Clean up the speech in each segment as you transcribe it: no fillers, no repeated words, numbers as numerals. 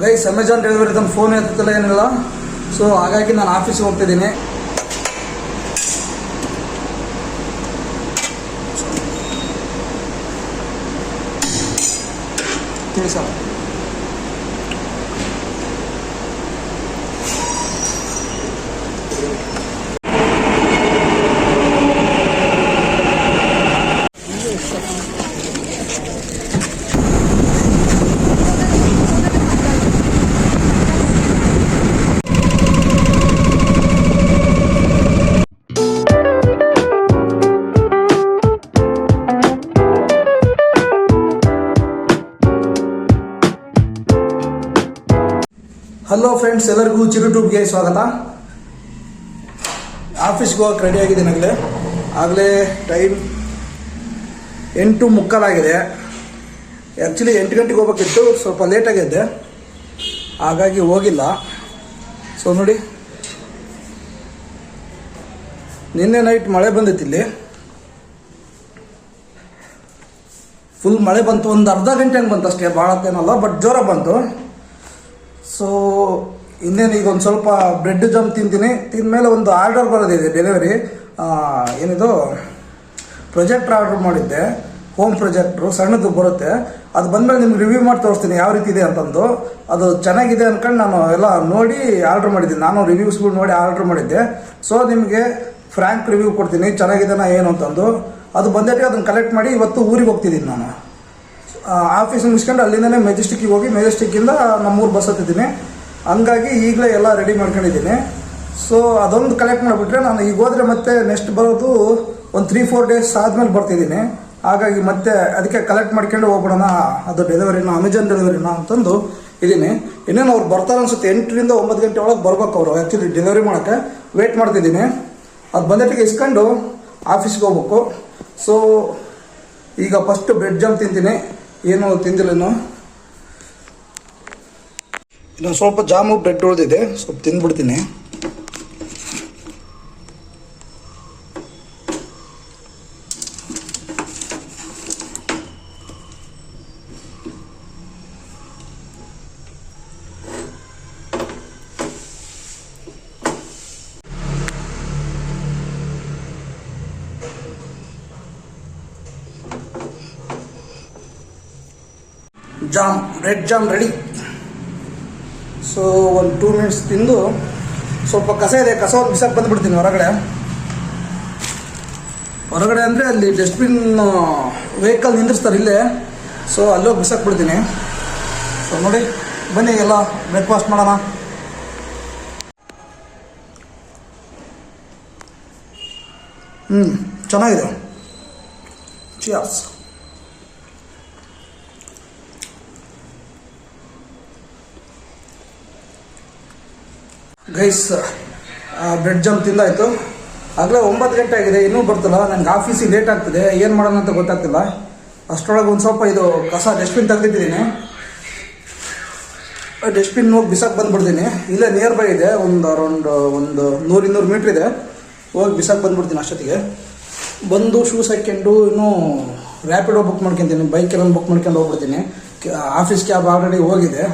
Guys Amazon delivery ತಂದು phone ಎತ್ತಲ್ಲ ಏನಿಲ್ಲ. So ಹಾಗಾಗಿ ನಾನು ಆಫೀಸಿಗೆ ಹೋಗ್ತಿದ್ದೀನಿ. ತಿಳಿಸ ಹಲೋ ಫ್ರೆಂಡ್ಸ್, ಎಲ್ಲರಿಗೂ ಚಿರುಟೂಬ್ಗೆ ಸ್ವಾಗತ. ಆಫೀಸ್ಗೆ ಹೋಗಕ್ಕೆ ರೆಡಿ ಆಗಿದ್ದೀನಿ. ಆಗಲೇ ಟೈಮ್ 8:45 ಆಗಿದೆ. ಆ್ಯಕ್ಚುಲಿ 8 ಗಂಟೆಗೆ ಹೋಗ್ಬೇಕಿತ್ತು, ಸ್ವಲ್ಪ ಲೇಟಾಗಿದ್ದೆ, ಹಾಗಾಗಿ ಹೋಗಿಲ್ಲ. ಸೊ ನೋಡಿ, ನಿನ್ನೆ ನೈಟ್ ಮಳೆ ಬಂದಿತ್ತು. ಇಲ್ಲಿ ಫುಲ್ ಮಳೆ ಬಂತು. ಒಂದು ಅರ್ಧ ಗಂಟೆ ಹಂಗೆ ಬಂತು ಅಷ್ಟೇ, ಭಾಳ ಹೊತ್ತೇನಲ್ಲ, ಬಟ್ ಜೋರಾಗಿ ಬಂತು. ಸೊ ಇನ್ನೇನು ಈಗ ಒಂದು ಸ್ವಲ್ಪ ಬ್ರೆಡ್ ಜಾಮ್ ತಿಂತೀನಿ. ತಿಂದಮೇಲೆ ಒಂದು ಆರ್ಡರ್ ಬರೋದಿದೆ, ಡೆಲಿವರಿ. ಏನಿದು ಪ್ರೊಜೆಕ್ಟ್ರ್ ಆರ್ಡರ್ ಮಾಡಿದ್ದೆ, ಹೋಮ್ ಪ್ರೊಜೆಕ್ಟ್ರು ಸಣ್ಣದು ಬರುತ್ತೆ. ಅದು ಬಂದಮೇಲೆ ನಿಮ್ಗೆ ರಿವ್ಯೂ ಮಾಡಿ ತೋರಿಸ್ತೀನಿ ಯಾವ ರೀತಿ ಇದೆ ಅಂತಂದು. ಅದು ಚೆನ್ನಾಗಿದೆ ಅಂದ್ಕೊಂಡು ನಾನು ಎಲ್ಲ ನೋಡಿ ಆರ್ಡ್ರ್ ಮಾಡಿದ್ದೀನಿ. ನಾನು ರಿವ್ಯೂಸ್ಗಳು ನೋಡಿ ಆರ್ಡ್ರ್ ಮಾಡಿದ್ದೆ. ಸೊ ನಿಮಗೆ ಫ್ರ್ಯಾಂಕ್ ರಿವ್ಯೂ ಕೊಡ್ತೀನಿ, ಚೆನ್ನಾಗಿದೆನಾ ಏನು ಅಂತಂದು. ಅದು ಬಂದೈತೆ, ಅದನ್ನು ಕಲೆಕ್ಟ್ ಮಾಡಿ ಇವತ್ತು ಊರಿಗೆ ಹೋಗ್ತಿದ್ದೀನಿ. ನಾನು ಆಫೀಸ್ ಮುಗಿಸ್ಕೊಂಡು ಅಲ್ಲಿಂದನೇ ಮೆಜೆಸ್ಟಿಕ್ಕಿಗೆ ಹೋಗಿ, ಮೆಜೆಸ್ಟಿಕ್ಕಿಂದ ನಮ್ಮೂರು ಬಸ್ ಹತ್ತಿದ್ದೀನಿ. ಹಂಗಾಗಿ ಈಗಲೇ ಎಲ್ಲ ರೆಡಿ ಮಾಡ್ಕೊಂಡಿದ್ದೀನಿ. ಸೊ ಅದೊಂದು ಕಲೆಕ್ಟ್ ಮಾಡಿಬಿಟ್ರೆ ನಾನು ಈಗ ಹೋದರೆ ಮತ್ತೆ ನೆಕ್ಸ್ಟ್ ಬರೋದು ಒಂದು 3-4 ಡೇಸ್ ಆದಮೇಲೆ ಬರ್ತಿದ್ದೀನಿ. ಹಾಗಾಗಿ ಮತ್ತೆ ಅದಕ್ಕೆ ಕಲೆಕ್ಟ್ ಮಾಡ್ಕೊಂಡು ಹೋಗ್ಬಿಡೋಣ, ಅದು ಡೆಲಿವರಿನ, ಅಮೆಜಾನ್ ಡೆಲಿವರಿನ ಅಂತಂದು ಇದ್ದೀನಿ. ಇನ್ನೇನು ಅವ್ರು ಬರ್ತಾರೆ ಅನ್ಸುತ್ತೆ. 8ರಿಂದ 9 ಗಂಟೆ ಒಳಗೆ ಬರ್ಬೇಕು ಅವರು. ಆ್ಯಕ್ಚುಲಿ ಡೆಲಿವರಿ ಮಾಡೋಕ್ಕೆ ವೇಟ್ ಮಾಡ್ತಿದ್ದೀನಿ. ಅದು ಬಂದಟ್ಟಿಗೆ ಇಸ್ಕೊಂಡು ಆಫೀಸ್ಗೆ ಹೋಗ್ಬೇಕು. ಸೊ ಈಗ ಫಸ್ಟ್ ಬ್ರೆಡ್ ಜಾಮ್ ತಿಂತೀನಿ. ಏನು ತಿಂದಿಲ್ಲ ಇನ್ನು ಸ್ವಲ್ಪ ಜಾಮು ಬ್ರೆಡ್ ಉಳಿದಿದೆ, ಸ್ವಲ್ಪ ತಿಂದ್ಬಿಡ್ತೀನಿ. Jam, bread jam ready. So ಒಂದು 2 ಮಿನಿಟ್ಸ್ ತಿಂದು, ಸ್ವಲ್ಪ ಕಸ ಇದೆ, ಕಸ ಒಂದು ಬಿಸಾಕಿ ಬಂದುಬಿಡ್ತೀನಿ ಹೊರಗಡೆ ಅಂದರೆ ಅಲ್ಲಿ ಡಸ್ಟ್ಬಿನ್ ವೆಹಿಕಲ್ ನಿಂದಿರ್ಸ್ತಾರೆ ಇಲ್ಲೇ. ಸೊ ಅಲ್ಲೋಗಿ ಬಿಸಾಕ್ಬಿಡ್ತೀನಿ. ಸೊ ನೋಡಿ, ಬನ್ನಿ ಎಲ್ಲ ಬ್ರೇಕ್ಫಾಸ್ಟ್ ಮಾಡೋಣ. ಚೆನ್ನಾಗಿದೆ. ಚಿಯರ್ಸ್. ಗೈಸ್, ಬ್ರೆಡ್ ಜಾಮ್ ತಿಂದಾಯಿತು. ಆಗಲೇ 9 ಗಂಟೆ ಆಗಿದೆ, ಇನ್ನೂ ಬರ್ತಿಲ್ಲ. ನನಗೆ ಆಫೀಸಿಗೆ ಲೇಟ್ ಆಗ್ತಿದೆ, ಏನು ಮಾಡೋಣ ಅಂತ ಗೊತ್ತಾಗ್ತಿಲ್ಲ. ಅಷ್ಟರೊಳಗೆ ಒಂದು ಸ್ವಲ್ಪ ಇದು ಕಸ ಡಸ್ಟ್ಬಿನ್ ತೆಗೆದಿದ್ದೀನಿ. ಡಸ್ಟ್ಬಿನ್ ಹೋಗಿ ಬಿಸಾಕಿ ಬಂದುಬಿಡ್ತೀನಿ. ಇಲ್ಲೇ ನಿಯರ್ ಬೈ ಇದೆ, ಒಂದು ಅರೌಂಡ್ 100-200 ಮೀಟ್ರ್ ಇದೆ. ಹೋಗಿ ಬಿಸಾಕಿ ಬಂದುಬಿಡ್ತೀನಿ. ಅಷ್ಟೊತ್ತಿಗೆ ಬಂದು ಶೂಸ್ ಹಾಕ್ಕೊಂಡು ಇನ್ನೂ ರ್ಯಾಪಿಡೋ ಬುಕ್ ಮಾಡ್ಕೊತೀನಿ, ಬೈಕೆಲ್ಲ ಬುಕ್ ಮಾಡ್ಕೊಂಡು ಹೋಗ್ಬಿಡ್ತೀನಿ. ಆಫೀಸ್ ಕ್ಯಾಬ್ ಆಲ್ರೆಡಿ ಹೋಗಿದೆ.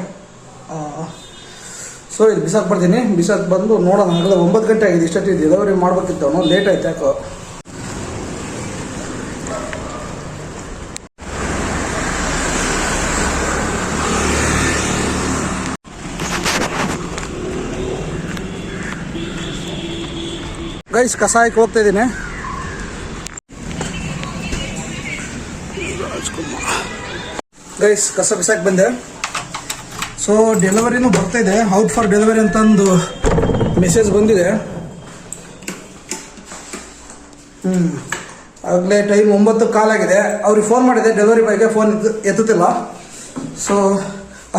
ಸೊ ಇದು ಬಿಸಾಕಿ ಬರ್ತೀನಿ. ಬಿಸಾಕಿ ಬಂದು ನೋಡೋಣ. ಆಗಲೇ 9 ಗಂಟೆ ಆಗಿದೆ, ಇಷ್ಟೊತ್ತಿಗೆ ಡೆಲಿವರಿ ಮಾಡ್ಬೇಕಿತ್ತು. ಅವನು ಲೇಟ್ ಆಯ್ತು ಯಾಕೋ. ಗೈಸ್, ಕಸ ಹಾಕಿ ಹೋಗ್ತಾ ಇದ್ದೀನಿ. ಗೈಸ್, ಕಸ ಬಿಸಾಕಿ ಬಂದೆ. ಸೊ ಡೆಲಿವರಿನೂ ಬರ್ತಾಯಿದೆ, ಔಟ್ ಫಾರ್ ಡೆಲಿವರಿ ಅಂತಂದು ಮೆಸೇಜ್ ಬಂದಿದೆ. ಆಗಲೇ ಟೈಮ್ 9:15 ಆಗಿದೆ. ಅವ್ರಿಗೆ ಫೋನ್ ಮಾಡಿದೆ, ಡೆಲಿವರಿ ಬಾಯ್ಗೆ. ಫೋನ್ ಎತ್ತುತ್ತಿಲ್ಲ. ಸೊ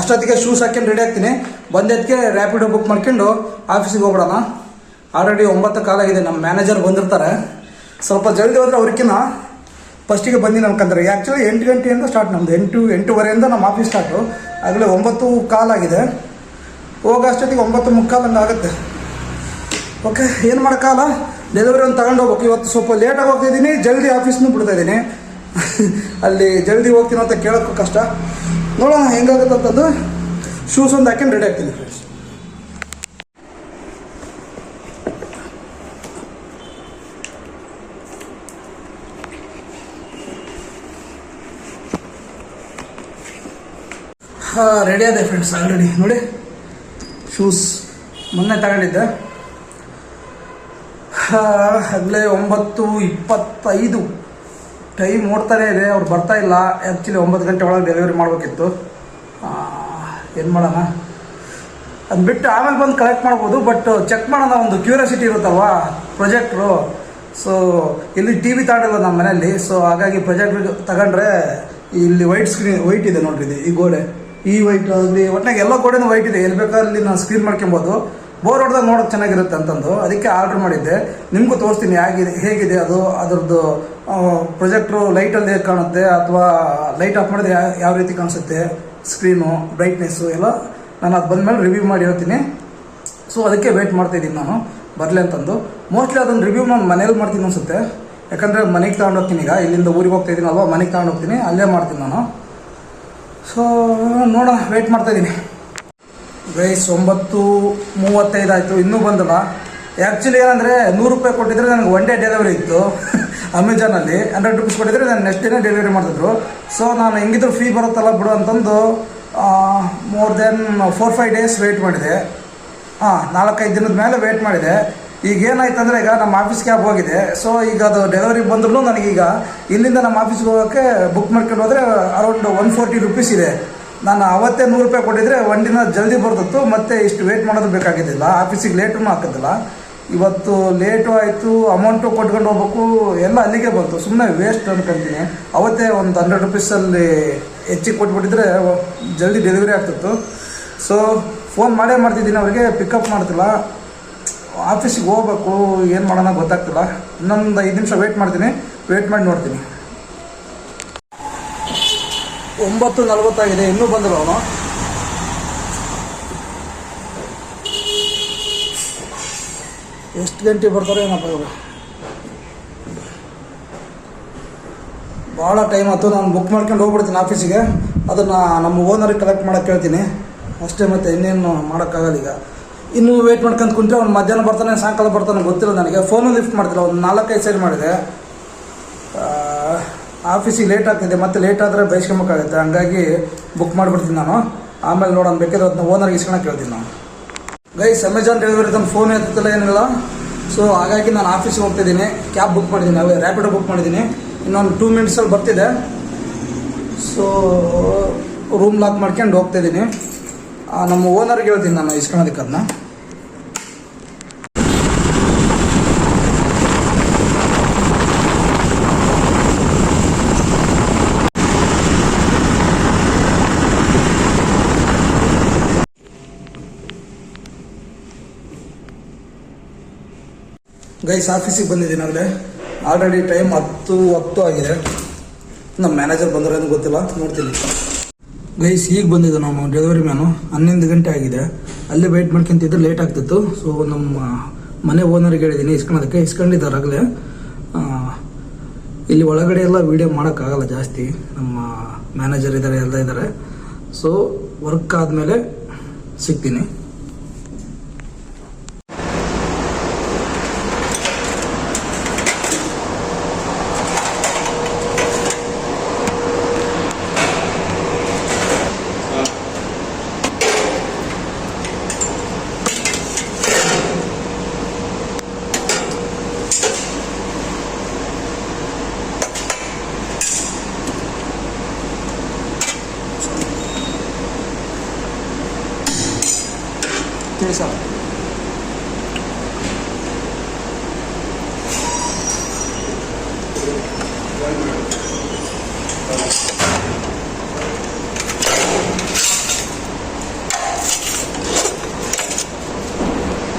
ಅಷ್ಟೊತ್ತಿಗೆ ಶೂಸ್ ಹಾಕ್ಕೊಂಡು ರೆಡಿ ಆಗ್ತೀನಿ. ಬಂದದ್ದಕ್ಕೆ ರ್ಯಾಪಿಡೋ ಬುಕ್ ಮಾಡ್ಕೊಂಡು ಆಫೀಸಿಗೆ ಹೋಗ್ಬಿಡೋಣ. ಆಲ್ರೆಡಿ 9:15 ಆಗಿದೆ. ನಮ್ಮ ಮ್ಯಾನೇಜರ್ ಬಂದಿರ್ತಾರೆ. ಸ್ವಲ್ಪ ಜಲ್ದಿ ಹೋದರೆ ಅವ್ರಿಗಿನ್ನ ಫಸ್ಟಿಗೆ ಬಂದು ಅನ್ಕೊಂತಾರೆ. ಆ್ಯಕ್ಚುಲಿ 8 ಗಂಟೆಯಿಂದ ಸ್ಟಾರ್ಟ್, ನಮ್ಮದು 8-8:15 ನಮ್ಮ ಆಫೀಸ್ ಸ್ಟಾರ್ಟು. ಆಗಲೇ 9:15 ಆಗಿದೆ. ಹೋಗೋ ಅಷ್ಟೊತ್ತಿಗೆ 9:45 ಹಂಗೆ ಆಗುತ್ತೆ. ಓಕೆ, ಏನು ಮಾಡೋಕ್ಕಾಗಲ್ಲ. ಡೆಲಿವರಿ ಒಂದು ತಗೊಂಡು ಹೋಗ್ಬೇಕು. ಇವತ್ತು ಸ್ವಲ್ಪ ಲೇಟಾಗಿ ಹೋಗ್ತಿದ್ದೀನಿ, ಜಲ್ದಿ ಆಫೀಸ್ನೂ ಬಿಡ್ತಾಯಿದ್ದೀನಿ. ಅಲ್ಲಿ ಜಲ್ದಿ ಹೋಗ್ತೀನಿ ಅಂತ ಕೇಳೋಕ್ಕೂ ಕಷ್ಟ. ನೋಡೋಣ ಹೆಂಗಾಗುತ್ತೆ ಅಂತಂದು. ಶೂಸ್ ಒಂದು ಹಾಕೊಂಡು ರೆಡಿ ಆಗ್ತೀನಿ ಫ್ರೆಂಡ್ಸ್. ರೆಡಿ ಆದೆ ಫ್ರೆಂಡ್ಸ್ ಆಲ್ರೆಡಿ. ನೋಡಿ ಶೂಸ್ ಮೊನ್ನೆ ತಗೊಂಡಿದ್ದೆ, ಆಗಲೇ 9:25 ಟೈಮ್ ಓಡ್ತಾನೆ ಇದೆ. ಅವ್ರು ಬರ್ತಾ ಇಲ್ಲ. ಆ್ಯಕ್ಚುಲಿ 9 ಗಂಟೆ ಒಳಗೆ ಡೆಲಿವರಿ ಮಾಡಬೇಕಿತ್ತು. ಏನು ಮಾಡೋಣ, ಅದು ಬಿಟ್ಟು ಆಮೇಲೆ ಬಂದು ಕಲೆಕ್ಟ್ ಮಾಡ್ಬೋದು. ಬಟ್ ಚೆಕ್ ಮಾಡೋಣ, ಒಂದು ಕ್ಯೂರಿಯಾಸಿಟಿ ಇರುತ್ತಲ್ವಾ ಪ್ರೊಜೆಕ್ಟ್ರು. ಸೊ ಇಲ್ಲಿ ಟಿ ವಿ ತಗೊಂಡಿಲ್ಲ ನಮ್ಮ ಮನೆಯಲ್ಲಿ. ಸೊ ಹಾಗಾಗಿ ಪ್ರೊಜೆಕ್ಟ್ರ್ ತಗೊಂಡ್ರೆ ಇಲ್ಲಿ ವೈಟ್ ಇದೆ ನೋಡ್ರಿ, ಇದು ಈ ಗೋಡೆ, ಈ ವೈಟ್ ಆಗಲಿ ಒಟ್ಟಿನಾಗ ಎಲ್ಲ ಗೋಡೆನೂ ವೈಟ್ ಇದೆ. ಎಲ್ಲಿ ಬೇಕಾದಲ್ಲಿ ನಾನು ಸ್ಕ್ರೀನ್ ಮಾಡ್ಕೊಬೋದು. ಬೋರ್ ಹೊಡೆದಾಗ ನೋಡೋಕೆ ಚೆನ್ನಾಗಿರುತ್ತೆ ಅಂತಂದು ಅದಕ್ಕೆ ಆರ್ಡ್ರ್ ಮಾಡಿದ್ದೆ. ನಿಮಗೂ ತೋರಿಸ್ತೀನಿ ಹೇಗಿದೆ ಅದು. ಅದರದ್ದು ಪ್ರೊಜೆಕ್ಟ್ರು ಲೈಟಲ್ಲಿ ಹೇಗೆ ಕಾಣುತ್ತೆ ಅಥವಾ ಲೈಟ್ ಆಫ್ ಮಾಡಿದ್ರೆ ಯಾವ ರೀತಿ ಕಾಣಿಸುತ್ತೆ, ಸ್ಕ್ರೀನು ಬ್ರೈಟ್ನೆಸ್ಸು ಎಲ್ಲ ನಾನು ಅದು ಬಂದಮೇಲೆ ರಿವ್ಯೂ ಮಾಡಿ ಹೇಳ್ತೀನಿ. ಸೊ ಅದಕ್ಕೆ ವೆಯ್ಟ್ ಮಾಡ್ತಾಯಿದ್ದೀನಿ ನಾನು ಬರಲಿ ಅಂತಂದು. ಮೋಸ್ಟ್ಲಿ ಅದನ್ನು ರಿವ್ಯೂ ನಾನು ಮನೇಲಿ ಮಾಡ್ತೀನಿ ಅನಿಸುತ್ತೆ. ಯಾಕಂದರೆ ಮನೆಗೆ ತಗೊಂಡೋಗ್ತೀನಿ. ಈಗ ಇಲ್ಲಿಂದ ಊರಿಗೆ ಹೋಗ್ತಾ ಇದ್ದೀನಲ್ವ, ಮನೆಗೆ ತಗೊಂಡೋಗ್ತೀನಿ, ಅಲ್ಲೇ ಮಾಡ್ತೀನಿ ನಾನು. ಸೊ ನೋಡೋಣ, ವೆಯ್ಟ್ ಮಾಡ್ತಾಯಿದ್ದೀನಿ ಗೈಸ್. 9:35 ಆಯಿತು, ಇನ್ನೂ ಬಂದಿಲ್ಲ. ಆ್ಯಕ್ಚುಲಿ ಏನಂದರೆ 100 ರೂಪಾಯಿ ಕೊಟ್ಟಿದ್ರೆ ನನಗೆ ಒನ್ ಡೇ ಡೆಲಿವರಿ ಇತ್ತು ಅಮೆಜಾನಲ್ಲಿ. 100 ರೂಪೀಸ್ ಕೊಟ್ಟಿದ್ರೆ ನಾನು ನೆಕ್ಸ್ಟ್ ಡೇನೇ ಡೆಲಿವರಿ ಮಾಡ್ತಿದ್ರು. ಸೊ ನಾನು ಹೆಂಗಿದ್ರು ಫ್ರೀ ಬರುತ್ತಲ್ಲ ಬಿಡು ಅಂತಂದು ಮೋರ್ ದೆನ್ 4-5 ಡೇಸ್ ವೆಯ್ಟ್ ಮಾಡಿದೆ. 4-5 ದಿನದ ಮೇಲೆ ವೆಯ್ಟ್ ಮಾಡಿದೆ. ಈಗ ಏನಾಯ್ತು ಅಂದರೆ, ಈಗ ನಮ್ಮ ಆಫೀಸ್ ಕ್ಯಾಬ್ ಹೋಗಿದೆ. ಸೊ ಈಗ ಅದು ಡೆಲಿವರಿ ಬಂದ್ರೂ ನನಗೀಗ ಇಲ್ಲಿಂದ ನಮ್ಮ ಆಫೀಸ್ಗೆ ಹೋಗೋಕ್ಕೆ ಬುಕ್ ಮಾಡ್ಕೊಂಡು ಹೋದರೆ ಅರೌಂಡ್ 140 ರೂಪೀಸ್ ಇದೆ. ನಾನು ಅವತ್ತೇ 100 ರೂಪಾಯಿ ಕೊಟ್ಟಿದ್ರೆ ಒಂದಿನ ಜಲ್ದಿ ಬರ್ತಿತ್ತು, ಮತ್ತು ಇಷ್ಟು ವೇಟ್ ಮಾಡೋದು ಬೇಕಾಗಿದ್ದಿಲ್ಲ. ಆಫೀಸಿಗೆ ಲೇಟೂ ಹಾಕೋದಿಲ್ಲ. ಇವತ್ತು ಲೇಟು ಆಯಿತು, ಅಮೌಂಟು ಕೊಟ್ಕೊಂಡು ಹೋಗ್ಬೇಕು, ಎಲ್ಲ ಅಲ್ಲಿಗೆ ಬಂತು. ಸುಮ್ಮನೆ ವೇಸ್ಟ್ ಅನ್ಕೊಂತೀನಿ. ಅವತ್ತೇ ಒಂದು 100 ರೂಪೀಸಲ್ಲಿ ಹೆಚ್ಚಿಗೆ ಕೊಟ್ಬಿಟ್ಟಿದ್ರೆ ಜಲ್ದಿ ಡೆಲಿವರಿ ಆಗ್ತಿತ್ತು. ಸೊ ಫೋನ್ ಮಾಡ್ತಿದ್ದೀನಿ ಅವರಿಗೆ, ಪಿಕಪ್ ಮಾಡ್ತಿಲ್ಲ. ಆಫೀಸಿಗೆ ಹೋಗ್ಬೇಕು, ಏನು ಮಾಡೋಣ ಗೊತ್ತಾಗ್ತಿಲ್ಲ. ಇನ್ನೊಂದು 5 ನಿಮಿಷ ವೆಯ್ಟ್ ಮಾಡ್ತೀನಿ, ವೆಯ್ಟ್ ಮಾಡಿ ನೋಡ್ತೀನಿ. 9:40 ಆಗಿದೆ, ಇನ್ನೂ ಬಂದಿಲ್ಲ ಅವನು. ಎಷ್ಟು ಗಂಟೆ ಬರ್ತಾರೆ ಏನಪ್ಪ ಇವರು. ಭಾಳ ಟೈಮ್ ಆಯ್ತು. ನಾನು ಬುಕ್ ಮಾಡ್ಕೊಂಡು ಹೋಗ್ಬಿಡ್ತೀನಿ ಆಫೀಸಿಗೆ. ಅದನ್ನು ನಮ್ಮ ಓನರಿಗೆ ಕಲೆಕ್ಟ್ ಮಾಡೋಕ್ಕೆ ಹೇಳ್ತೀನಿ ಅಷ್ಟೇ. ಮತ್ತು ಇನ್ನೇನು ಮಾಡೋಕ್ಕಾಗಲ್ಲ. ಈಗ ಇನ್ನೂ ವೆಯ್ಟ್ ಮಾಡ್ಕೊಂಡು ಕುಂತ್ರೆ ಅವ್ನು ಮಧ್ಯಾಹ್ನ ಬರ್ತಾನೆ, ಸಾಯಂಕಾಲ ಬರ್ತಾನೆ ಗೊತ್ತಿಲ್ಲ ನನಗೆ. ಫೋನು ಲಿಫ್ಟ್ ಮಾಡ್ತಿಲ್ಲ. ಒಂದು 4-5 ಸರಿ ಮಾಡಿದೆ. ಆಫೀಸಿಗೆ ಲೇಟ್ ಆಗ್ತಿದೆ, ಮತ್ತು ಲೇಟ್ ಆದರೆ ಬಯಸ್ಕೊಬೇಕಾಗುತ್ತೆ. ಹಂಗಾಗಿ ಬುಕ್ ಮಾಡಿಬಿಡ್ತೀನಿ ನಾನು. ಆಮೇಲೆ ನೋಡೋಣ, ಬೇಕಾದ್ರೆ ಅದನ್ನ ಓನರ್ಗೆ ಇಸ್ಕೊಳಕ್ಕೆ ಹೇಳ್ತೀನಿ ನಾನು. ಗೈಸ್, ಅಮೆಜಾನ್ ಡೆಲಿವರಿ ತಂದು ಫೋನ್ ಎತ್ತಿಲ್ಲ, ಏನಿಲ್ಲ. ಸೊ ಹಾಗಾಗಿ ನಾನು ಆಫೀಸಿಗೆ ಹೋಗ್ತಿದ್ದೀನಿ. ಕ್ಯಾಬ್ ಬುಕ್ ಮಾಡಿದ್ದೀನಿ, ರ್ಯಾಪಿಡೋ ಬುಕ್ ಮಾಡಿದ್ದೀನಿ. ಇನ್ನೊಂದು 2 ಮಿನಿಟ್ಸಲ್ಲಿ ಬರ್ತಿದೆ. ಸೊ ರೂಮ್ ಲಾಕ್ ಮಾಡ್ಕೊಂಡು ಹೋಗ್ತಾಯಿದ್ದೀನಿ. ನಮ್ಮ ಓನರ್ಗೆ ಹೇಳ್ತೀನಿ ನಾನು ಇಸ್ಕೊಳೋದಕ್ಕೆ ಅದನ್ನ. ಗೈಸ್, ಆಫೀಸಿಗೆ ಬಂದಿದ್ದೀನಿ ಆಗಲೇ. ಆಲ್ರೆಡಿ ಟೈಮ್ 10 ಆಗಿದೆ. ನಮ್ಮ ಮ್ಯಾನೇಜರ್ ಬಂದರೇನು ಗೊತ್ತಿಲ್ಲ, ನೋಡ್ತೀನಿ. ಗೈಸ್, ಈಗ ಬಂದಿದ್ದು ನಮ್ಮ ಡೆಲಿವರಿ ಮ್ಯಾನು. 11 ಗಂಟೆ ಆಗಿದೆ. ಅಲ್ಲೇ ವೆಯ್ಟ್ ಮಾಡ್ಕೊಂತಿದ್ರೆ ಲೇಟ್ ಆಗ್ತಿತ್ತು. ಸೊ ನಮ್ಮ ಮನೆ ಓನರ್ಗೆ ಹೇಳಿದ್ದೀನಿ ಇಸ್ಕೊಳೋದಕ್ಕೆ. ಇಸ್ಕೊಂಡಿದ್ದಾರೆ ಆಗಲೇ. ಇಲ್ಲಿ ಒಳಗಡೆ ಎಲ್ಲ ವೀಡಿಯೋ ಮಾಡೋಕ್ಕಾಗಲ್ಲ ಜಾಸ್ತಿ. ನಮ್ಮ ಮ್ಯಾನೇಜರ್ ಇದ್ದಾರೆ, ಎಲ್ಲ ಇದ್ದಾರೆ. ಸೊ ವರ್ಕ್ ಆದಮೇಲೆ ಸಿಗ್ತೀನಿ. ತಿಳಿಸ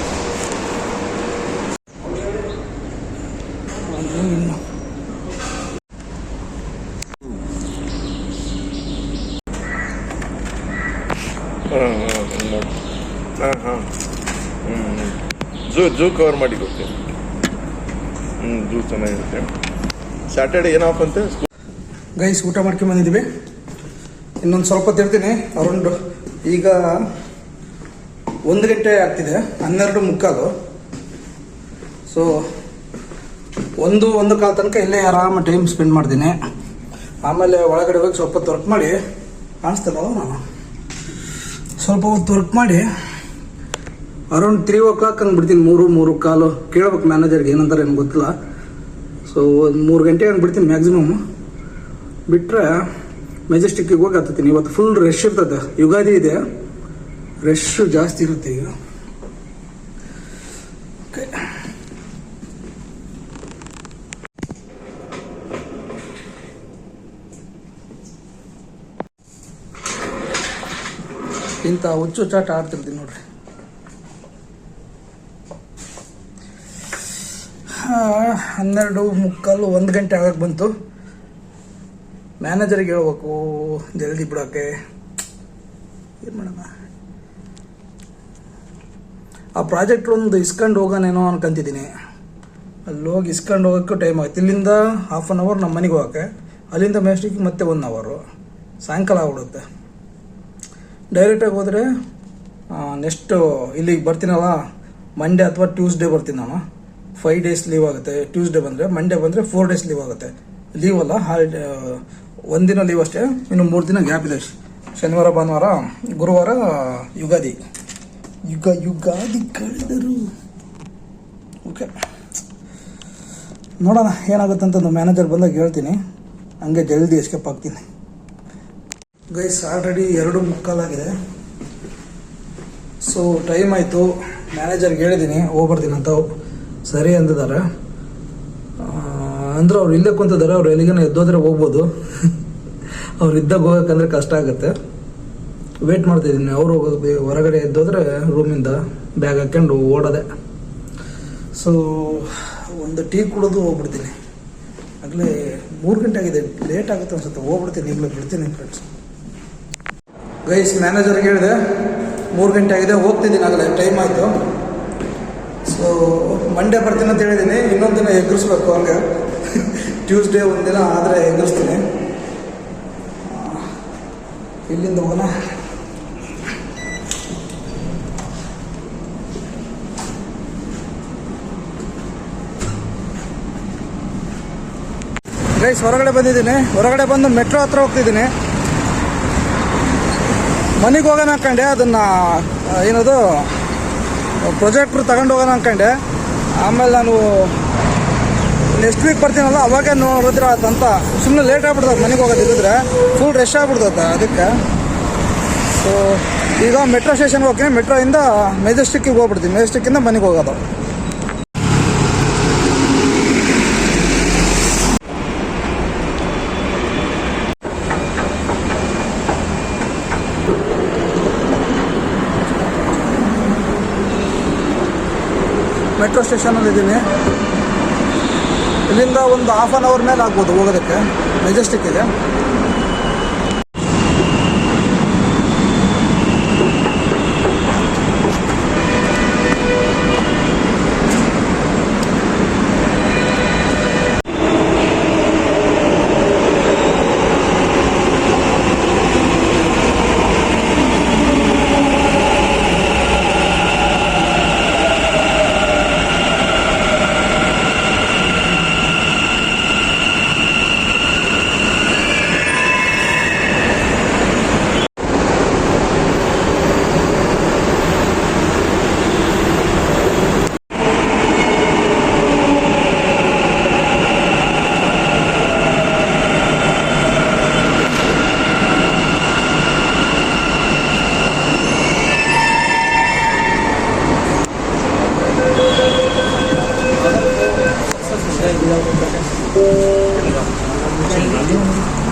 ಝೂ ಕವರ್ ಮಾಡಿ ಕೊಡ್ತೀನಿ. ಝೂ ಚೆನ್ನಾಗಿರುತ್ತೆ. ಸ್ಯಾಟರ್ಡೆ ಏನು ಆಫ್ ಅಂತೆ? ಗೈಸ್, ಊಟ ಮಾಡ್ಕೊಂಡು ಬಂದಿದ್ದೀವಿ. ಇನ್ನೊಂದು ಸ್ವಲ್ಪ ತಿರ್ತೀನಿ. ಅರೌಂಡ್ ಈಗ 1 ಗಂಟೆ ಆಗ್ತಿದೆ, 12:15. ಸೊ 1-1:15 ತನಕ ಇಲ್ಲೇ ಆರಾಮ ಟೈಮ್ ಸ್ಪೆಂಡ್ ಮಾಡ್ತೀನಿ. ಆಮೇಲೆ ಒಳಗಡೆ ಹೋಗಿ ಸ್ವಲ್ಪ ಹೊತ್ತು ವರ್ಕ್ ಮಾಡಿ, ಕಾಣಿಸ್ತಲ್ಲ ನಾನು ಸ್ವಲ್ಪ ಹೊತ್ತು ವರ್ಕ್ ಮಾಡಿ ಅರೌಂಡ್ 3 ಹಂಗೆ ಬಿಡ್ತೀನಿ. 3-3:15 ಕೇಳ್ಬೇಕು ಮ್ಯಾನೇಜರ್ಗೆ ಏನಂತಾರೆ ಏನು ಗೊತ್ತಿಲ್ಲ. ಸೊ ಒಂದು 3 ಗಂಟೆ ಹಂಗೆ ಬಿಡ್ತೀನಿ ಮ್ಯಾಕ್ಸಿಮಮ್. ಬಿಟ್ಟರೆ ಮೆಜೆಸ್ಟಿಕ್ಕಿಗೆ ಹೋಗಿ ಹತ್ತೀನಿ. ಇವತ್ತು ಫುಲ್ ರಶ್ ಇರ್ತದೆ, ಯುಗಾದಿ ಇದೆ, ರಶ್ ಜಾಸ್ತಿ ಇರುತ್ತೆ ಈಗ. ಓಕೆ, ಇಂಥ ಹುಚ್ಚು ಚಾಟ ಆಡ್ತಿರ್ತೀನಿ ನೋಡ್ರಿ. 12:15 1 ಗಂಟೆ ಆಗಕ್ಕೆ ಬಂತು. ಮ್ಯಾನೇಜರಿಗೆ ಹೇಳ್ಬೇಕು ಜಲ್ದಿ ಬಿಡೋಕ್ಕೆ. ಏನು ಮಾಡೋಣ, ಆ ಪ್ರಾಜೆಕ್ಟ್ ಒಂದು ಇಸ್ಕೊಂಡು ಹೋಗೋನೇನೋ ಅನ್ಕೊಂತಿದ್ದೀನಿ. ಅಲ್ಲಿ ಹೋಗಿ ಇಸ್ಕೊಂಡು ಹೋಗೋಕ್ಕೂ ಟೈಮ್ ಆಗುತ್ತೆ. ಇಲ್ಲಿಂದ 1/2 ಅವರ್ ನಮ್ಮ ಮನೆಗೆ ಹೋಗೋಕ್ಕೆ, ಅಲ್ಲಿಂದ ಮೆಸ್ಟಿಗೆ ಮತ್ತೆ 1 ಅವರು, ಸಾಯಂಕಾಲ ಆಗ್ಬಿಡುತ್ತೆ. ಡೈರೆಕ್ಟಾಗಿ ಹೋದರೆ ನೆಕ್ಸ್ಟು ಇಲ್ಲಿಗೆ ಬರ್ತೀನಲ್ಲ, ಮಂಡೇ ಅಥವಾ ಟ್ಯೂಸ್ಡೇ ಬರ್ತೀನಿ ನಾನು. 5 ಡೇಸ್ ಲೀವ್ ಆಗುತ್ತೆ. ಟ್ಯೂಸ್ಡೇ ಬಂದರೆ, ಮಂಡೇ ಬಂದರೆ 4 ಡೇಸ್ ಲೀವ್ ಆಗುತ್ತೆ. ಲೀವ್ ಅಲ್ಲ, ಹಾಲಿಡೇ, 1 ದಿನ ಲೀವ್ ಅಷ್ಟೇ. ಇನ್ನು 3 ದಿನ ಗ್ಯಾಪ್ ಇದೆ. ಶನಿವಾರ, ಭಾನುವಾರ, ಗುರುವಾರ ಯುಗಾದಿ. ಯುಗಾದಿ ಕಳೆದರು. ಓಕೆ, ನೋಡೋಣ ಏನಾಗುತ್ತೆ ಅಂತ ಮ್ಯಾನೇಜರ್ ಬಂದಾಗ ಹೇಳ್ತೀನಿ. ಹಂಗೆ ಜಲ್ದಿ ಎಸ್ಕೇಪ್ ಆಗ್ತೀನಿ. ಗೈಸ್, ಆಲ್ರೆಡಿ 2:15 ಆಗಿದೆ. ಸೊ ಟೈಮ್ ಆಯಿತು. ಮ್ಯಾನೇಜರ್ಗೆ ಹೇಳಿದ್ದೀನಿ ಹೋಗ್ಬರ್ತೀನಿ ಅಂತ, ಸರಿ ಅಂದಿದ್ದಾರೆ. ಅಂದ್ರೆ ಅವ್ರು ಇಲ್ಲೇ ಕುಂತಿದ್ದಾರೆ. ಅವ್ರು ಎಲ್ಲಿಗಾನ ಎದ್ದೋದ್ರೆ ಹೋಗ್ಬೋದು. ಅವ್ರು ಇದ್ದಾಗ ಹೋಗೋಕ್ಕಂದ್ರೆ ಕಷ್ಟ ಆಗುತ್ತೆ. ವೇಟ್ ಮಾಡ್ತಿದ್ದೀನಿ. ಅವರು ಹೊರಗಡೆ ಎದ್ದೋದ್ರೆ ರೂಮಿಂದ ಬ್ಯಾಗ್ ಹಾಕ್ಕೊಂಡು ಓಡೋದೆ. ಸೊ ಒಂದು ಟೀ ಕುಡಿದು ಹೋಗ್ಬಿಡ್ತೀನಿ. ಆಗಲೇ 3 ಗಂಟೆ ಆಗಿದೆ, ಲೇಟ್ ಆಗುತ್ತೆ ಅನ್ಸುತ್ತೆ. ಹೋಗ್ಬಿಡ್ತೀನಿ, ಈಗಲೇ ಬಿಡ್ತೀನಿ ಫ್ರೆಂಡ್ಸ್. ಗೈಸ್, ಮ್ಯಾನೇಜರ್ಗೆ ಹೇಳಿದೆ 3 ಗಂಟೆ ಆಗಿದೆ, ಹೋಗ್ತಿದ್ದೀನಿ, ಆಗಲೇ ಟೈಮ್ ಆಯಿತು. ಸೊ ಮಂಡೇ ಬರ್ತೀನಿ ಅಂತ ಹೇಳಿದ್ದೀನಿ. ಇನ್ನೊಂದು ದಿನ ಎಗ್ರಿಸ್ಬೇಕು ಹಂಗೆ. ಟ್ಯೂಸ್ಡೇ ಒಂದಿನ ಆದರೆ ಎಗ್ರಿಸ್ತೀನಿ. ಇಲ್ಲಿಂದ ಹೋಗೋಣ. ಗೈಸ್, ಹೊರಗಡೆ ಬಂದಿದ್ದೀನಿ. ಹೊರಗಡೆ ಬಂದು ಮೆಟ್ರೋ ಹತ್ರ ಹೋಗ್ತಿದ್ದೀನಿ. ಮನೆಗೆ ಹೋಗೋಣ ಅನ್ಕೊಂಡೆ, ಅದನ್ನು ಏನದು ಪ್ರೊಜೆಕ್ಟ್ರು ತಗೊಂಡು ಹೋಗೋಣ ಅನ್ಕೊಂಡೆ. ಆಮೇಲೆ ನಾನು ನೆಕ್ಸ್ಟ್ ವೀಕ್ ಬರ್ತೀನಲ್ಲ, ಅವಾಗೇ ನೋಡಿದ್ರೆ ಅಂತ ಸುಮ್ಮನೆ ಲೇಟ್ ಆಗ್ಬಿಡ್ತದೆ. ಮನೆಗೆ ಹೋಗೋದಿದ್ರೆ ಫುಲ್ ರಶ್ ಆಗ್ಬಿಡ್ತದೆ ಅದಕ್ಕೆ. ಸೊ ಈಗ ಮೆಟ್ರೋ ಸ್ಟೇಷನ್ಗೆ ಹೋಗ್ತೀನಿ. ಮೆಟ್ರೋಯಿಂದ ಮೆಜೆಸ್ಟಿಕ್ಕಿಗೆ ಹೋಗ್ಬಿಡ್ತೀನಿ. ಮೆಜೆಸ್ಟಿಕ್ಕಿಂದ ಮನೆಗೆ ಹೋಗೋದು. ಮೆಟ್ರೋ ಸ್ಟೇಷನಲ್ಲಿ ಇದ್ದೀನಿ. ಇಲ್ಲಿಂದ ಒಂದು 1/2 ಅವರ್ ಮೇಲೆ ಆಗ್ಬೋದು ಹೋಗೋದಕ್ಕೆ ಮೆಜೆಸ್ಟಿಕ್ಕಿಗೆ.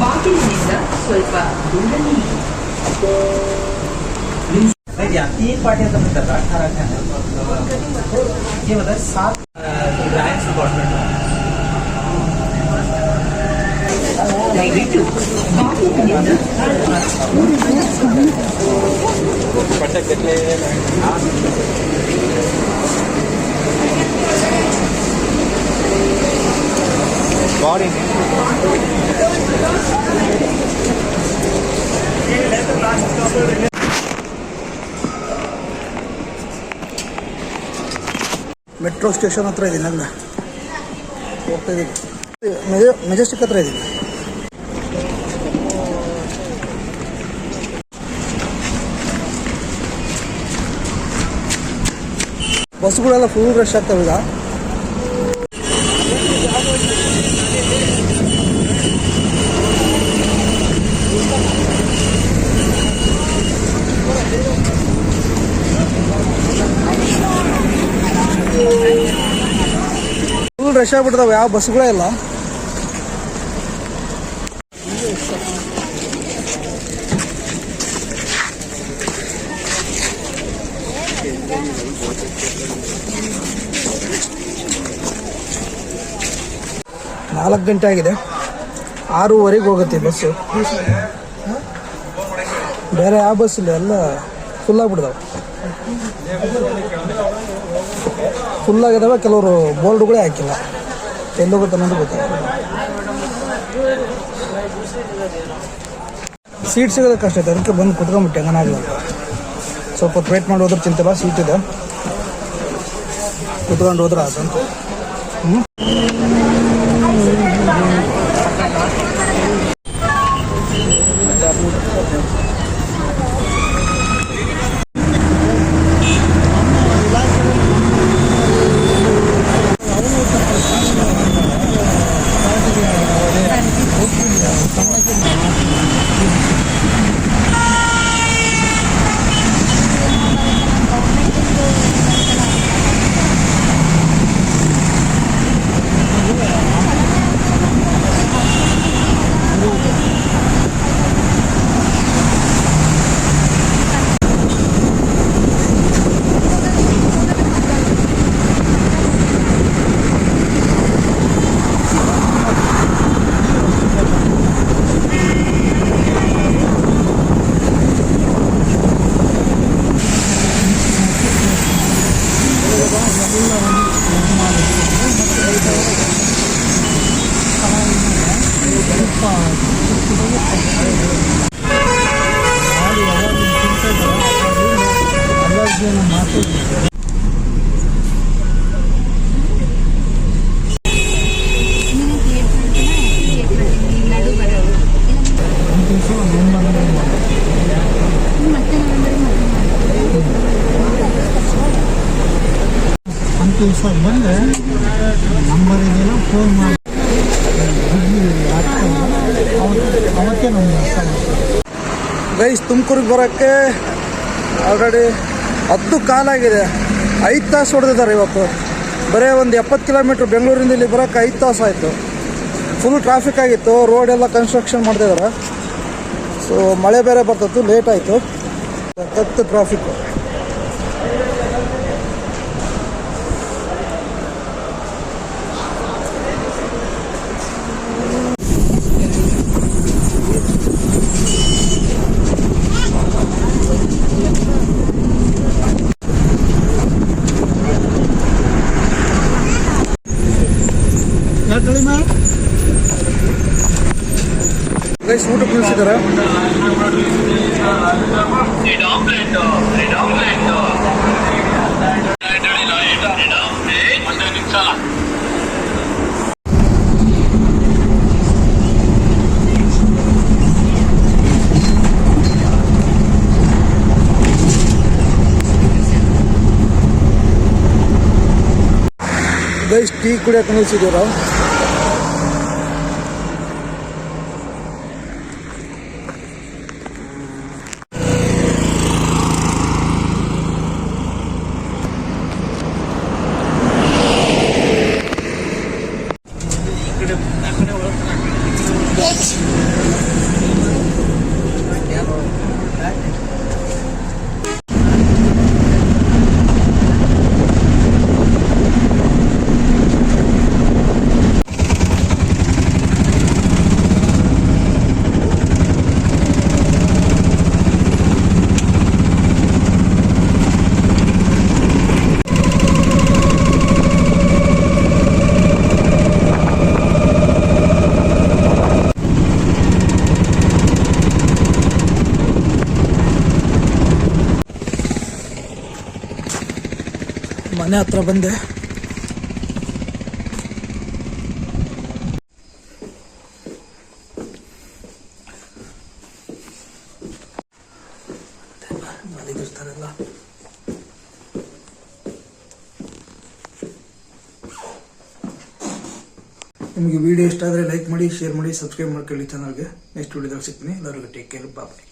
ಬಾಗಿಲಿನಿಂದ ಸ್ವಲ್ಪ ದೂರದಲ್ಲಿ. या 3 पार्टियां तो कर रहा 18 ये मतलब 7 ब्रांच डिपार्टमेंट ದಯವಿಟ್ಟು ಬಾಗಿಲಿನಿಂದ बॉडी ಮೆಟ್ರೋ ಸ್ಟೇಷನ್ ಹತ್ರ ಇದ್ದೀನಿ ಅಲ್ಲ, ಹೋಗ್ತಾ ಇದ್ದೀನಿ. ಮೆಜೆಸ್ಟಿಕ್ ಹತ್ರ ಇದ್ದೀನಿ. ಬಸ್ಗಳೆಲ್ಲ ಫುಲ್ ರಶ್ ಆಗ್ತವೆ ಈಗ. ಫುಲ್ ರಶ್ ಆಗ್ಬಿಡ್ತಾವೆ, ಯಾವ ಬಸ್ಗಳೇ ಇಲ್ಲ. ನಾಲ್ಕು ಗಂಟೆ ಆಗಿದೆ, 6:15 ಹೋಗುತ್ತೆ ಬಸ್ಸು. ಬೇರೆ ಯಾವ ಬಸ್ ಇಲ್ಲ, ಎಲ್ಲ ಫುಲ್ ಆಗಿಬಿಡ್ತಾವೆ. ಫುಲ್ ಆಗಿದಾವೆ, ಕೆಲವರು ಬೋರ್ಡ್ಗಳೇ ಹಾಕಿಲ್ಲ, ಎಲ್ಲೋಗುತ್ತೆ ಅನ್ನೋದು ಗೊತ್ತಿಲ್ಲ. ಸೀಟ್ ಸಿಗೋದು ಕಷ್ಟ ಐತೆ, ಅದಕ್ಕೆ ಬಂದು ಕುತ್ಕೊಂಡ್ಬಿಟ್ಟೆ ಹಂಗನಾಗಲ್ಲ ಅಂತ. ಸ್ವಲ್ಪ ಹೊತ್ತು ವೇಟ್ ಮಾಡಿ ಹೋದ್ರೆ ಚಿಂತೆ, ಸೀಟ್ ಇದೆ, ಕುತ್ಕೊಂಡು ಹೋದ್ರೆ ಆದಂತ. ದಿವಸ ಬಂದರೆ ನಂಬರ್ ಇದೆಯಲ್ಲ ಫೋನ್ ಮಾಡಿ ಅವತ್ತೇ ನಮ್ಗೆ ಗೈಸ್, ತುಮಕೂರಿಗೆ ಬರೋಕ್ಕೆ ಆಲ್ರೆಡಿ 10 ಕಾಲಾಗಿದೆ. 5 ತಾಸು ಹೊಡೆದಿದ್ದಾರೆ ಇವತ್ತು. ಬರೀ ಒಂದು 70 ಕಿಲೋಮೀಟ್ರ್ ಬೆಂಗಳೂರಿಂದ ಇಲ್ಲಿ ಬರೋಕ್ಕೆ 5 ತಾಸು ಆಯಿತು. ಫುಲ್ ಟ್ರಾಫಿಕ್ ಆಗಿತ್ತು, ರೋಡ್ ಎಲ್ಲ ಕನ್ಸ್ಟ್ರಕ್ಷನ್ ಮಾಡ್ತಿದ್ದಾರೆ. ಸೊ ಮಳೆ ಬೇರೆ ಬರ್ತಿತ್ತು, ಲೇಟ್ ಆಯಿತು, ಸಖತ್ತು ಟ್ರಾಫಿಕ್ಕು. ಗೈಸ್, ಊಟ ನಿಲ್ಲಿಸಿದ್ದಾರೆ. ಗೈಸ್, ಟೀ ಕುಡಿಯೋಕೆ ನಿಲ್ಲಿಸಿದ್ದೀರಾ? ಮನೆ ಹತ್ರ ಬಂದೆ. ನಿಮಗೆ ವಿಡಿಯೋ ಇಷ್ಟ ಆದರೆ ಲೈಕ್ ಮಾಡಿ, ಶೇರ್ ಮಾಡಿ, ಸಬ್ಸ್ಕ್ರೈಬ್ ಮಾಡ್ಕೊಳ್ಳಿ ಚಾನಲ್ಗೆ. ನೆಕ್ಸ್ಟ್ ವಿಡಿಯೋದಾಗ ಸಿಗ್ತೀನಿ. ಎಲ್ಲರಿಗೂ ಟೇಕ್ ಕೇರ್, ಬಾಯ್.